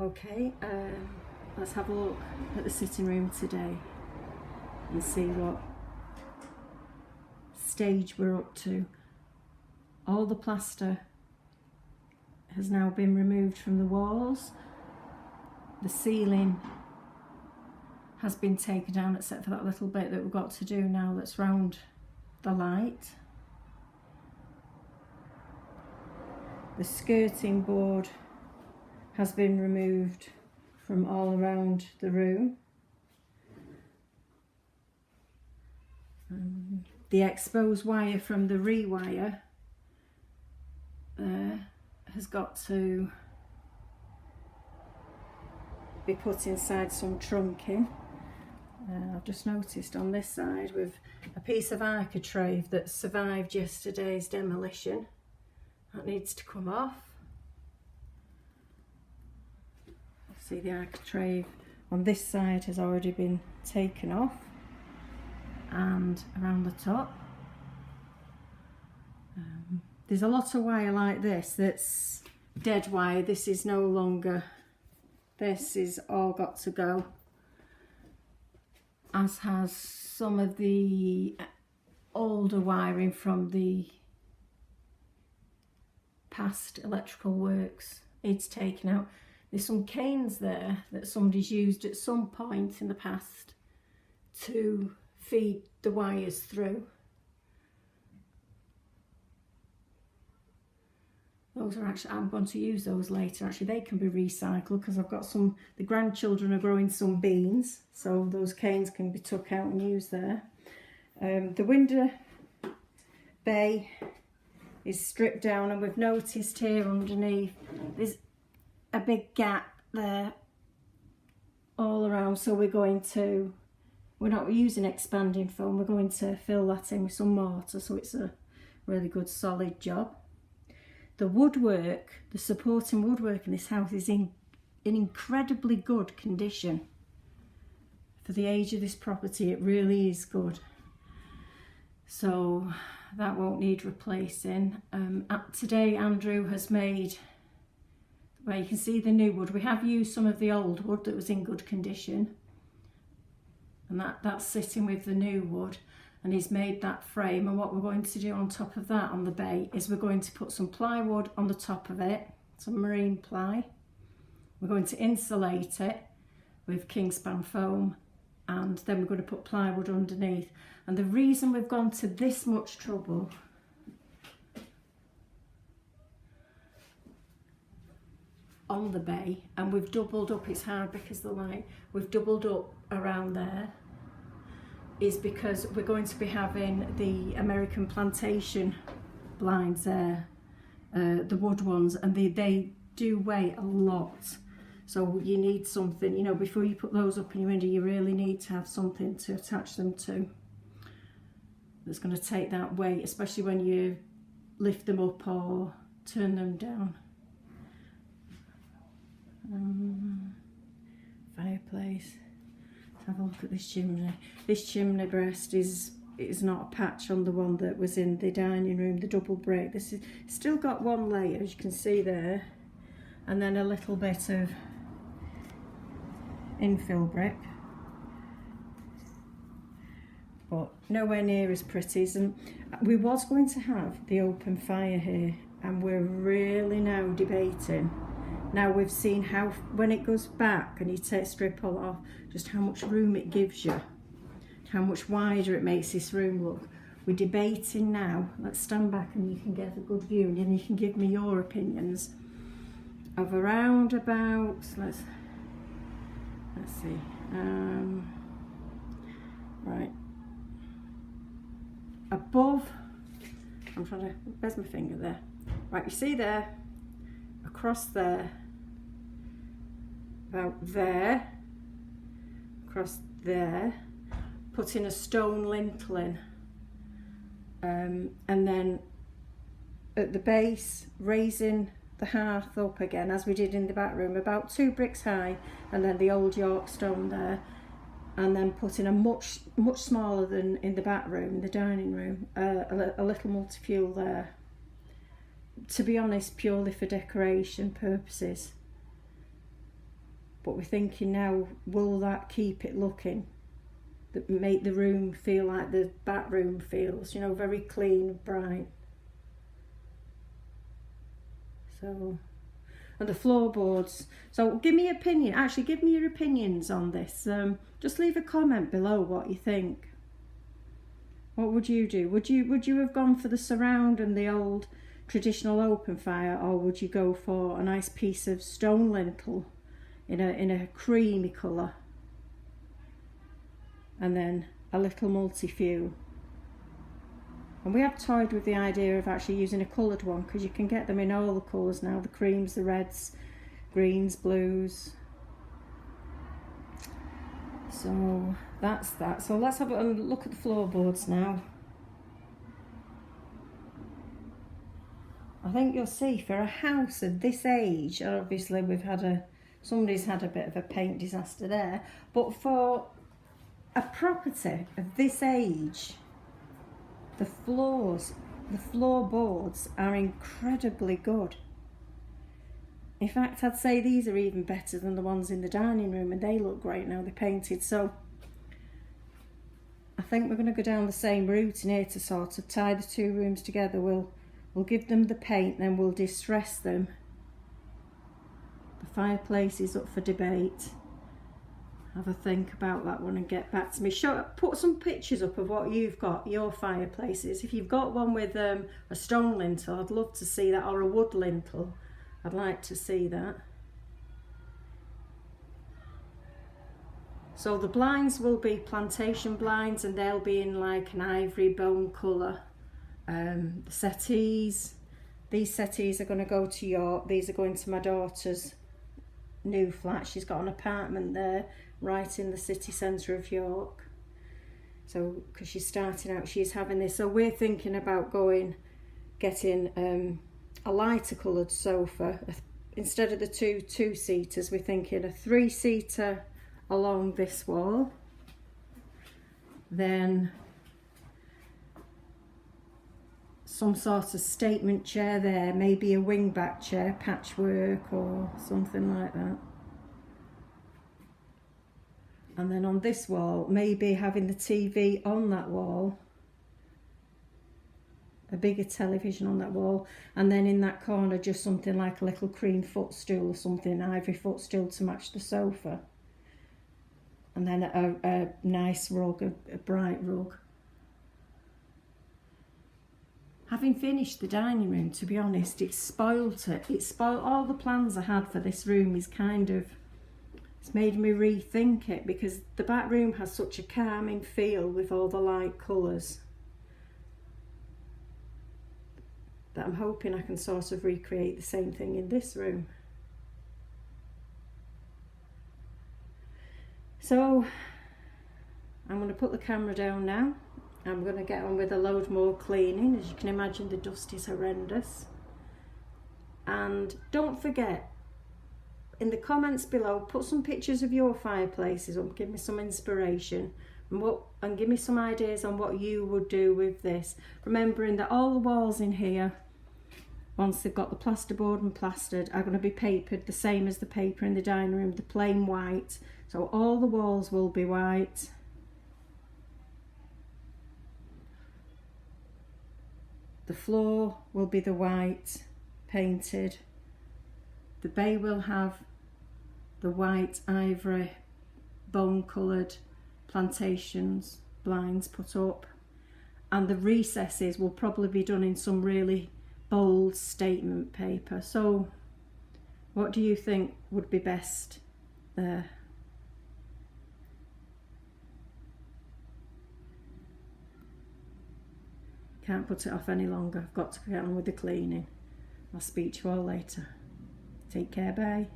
Okay, let's have a look at the sitting room today and see what stage we're up to. All the plaster has now been removed from the walls. The ceiling has been taken down except for that little bit that we've got to do now that's round the light. The skirting board has been removed from all around the room. The exposed wire from the rewire has got to be put inside some trunking. I've just noticed on this side with a piece of architrave that survived yesterday's demolition. That needs to come off. See, the architrave on this side has already been taken off, and around the top there's a lot of wire like this that's dead wire. This is no longer, this is all got to go, as has some of the older wiring from the past electrical works. It's taken out. There's some canes there that somebody's used at some point in the past to feed the wires through. Those are actually, I'm going to use those later. Actually, they can be recycled because I've got some, the grandchildren are growing some beans, so those canes can be took out and used there. The window bay is stripped down, and we've noticed here underneath there's a big gap there all around, so we're not using expanding foam, we're going to fill that in with some mortar, so it's a really good solid job. The woodwork, the supporting woodwork in this house is in incredibly good condition. For the age of this property, it really is good. So that won't need replacing. Today Andrew has made, well, you can see the new wood. We have used some of the old wood that was in good condition, and that's sitting with the new wood, and he's made that frame. And what we're going to do on top of that on the bay is we're going to put some plywood on the top of it, some marine ply. We're going to insulate it with Kingspan foam, and then we're going to put plywood underneath. And the reason we've gone to this much trouble on the bay, and we've doubled up, it's hard because the light, we've doubled up around there, is because we're going to be having the American plantation blinds there, the wood ones, and they do weigh a lot. So you need something, you know, before you put those up in your window, you really need to have something to attach them to that's going to take that weight, especially when you lift them up or turn them down. Fireplace. Let's have a look at this chimney. This chimney breast is not a patch on the one that was in the dining room, the double brick. This is still got one layer, as you can see there, and then a little bit of infill brick, but nowhere near as pretty. And we was going to have the open fire here, and we're really now debating. Now we've seen how, when it goes back and you strip all off, just how much room it gives you, how much wider it makes this room look. We're debating now, let's stand back and you can get a good view, and then you can give me your opinions of around about, let's see, right, above, I'm trying to, where's my finger there? Right, you see there, across there, about there, across there, putting a stone lintel in, and then at the base raising the hearth up again as we did in the back room, about 2 bricks high, and then the old York stone there, and then putting a much smaller than in the back room, the dining room, a little multi-fuel there. To be honest, purely for decoration purposes. but we're thinking now, will that keep it looking, that make the room feel like the back room feels, you know, very clean, bright. So, and the floorboards. So give me your opinion. Actually, give me your opinions on this. Just leave a comment below what you think. What would you do? Would you have gone for the surround and the old traditional open fire, or would you go for a nice piece of stone lintel in a creamy colour, and then a little multi-fuel? And we have toyed with the idea of actually using a coloured one, because you can get them in all the colours now, the creams, the reds, greens, blues. So that's that. So let's have a look at the floorboards now. I think you'll see, for a house of this age, obviously somebody's had a bit of a paint disaster there, but for a property of this age, the floorboards are incredibly good. In fact, I'd say these are even better than the ones in the dining room, and they look great now they're painted. So I think we're going to go down the same route in here to sort of tie the two rooms together. We'll give them the paint, then we'll distress them. The fireplace is up for debate. Have a think about that one and get back to me. Put some pictures up of what you've got, your fireplaces. If you've got one with a stone lintel, I'd love to see that, or a wood lintel. I'd like to see that. So the blinds will be plantation blinds, and they'll be in like an ivory bone colour. The settees, these settees are going to go to York. These are going to my daughter's new flat. She's got an apartment there right in the city centre of York. So because she's starting out, she's having this. So we're thinking about getting a lighter coloured sofa. Instead of the two-seaters, we're thinking a 3-seater along this wall. Then some sort of statement chair there, maybe a wing-back chair, patchwork or something like that. And then on this wall, maybe having the TV on that wall, a bigger television on that wall, and then in that corner just something like a little cream footstool or something, ivory footstool to match the sofa. And then a nice rug, a bright rug. Having finished the dining room, to be honest, it spoilt it. It spoilt all the plans I had for this room. It's made me rethink it, because the back room has such a calming feel with all the light colours that I'm hoping I can sort of recreate the same thing in this room. So I'm going to put the camera down now. I'm going to get on with a load more cleaning. As you can imagine, the dust is horrendous. And don't forget, in the comments below, put some pictures of your fireplaces up, give me some inspiration, and give me some ideas on what you would do with this. Remembering that all the walls in here, once they've got the plasterboard and plastered, are going to be papered the same as the paper in the dining room, the plain white. So all the walls will be white. The floor will be the white painted. The bay will have the white ivory bone coloured plantations blinds put up, and the recesses will probably be done in some really bold statement paper. So what do you think would be best there? Can't put it off any longer. I've got to get on with the cleaning. I'll speak to you all later. Take care, bye.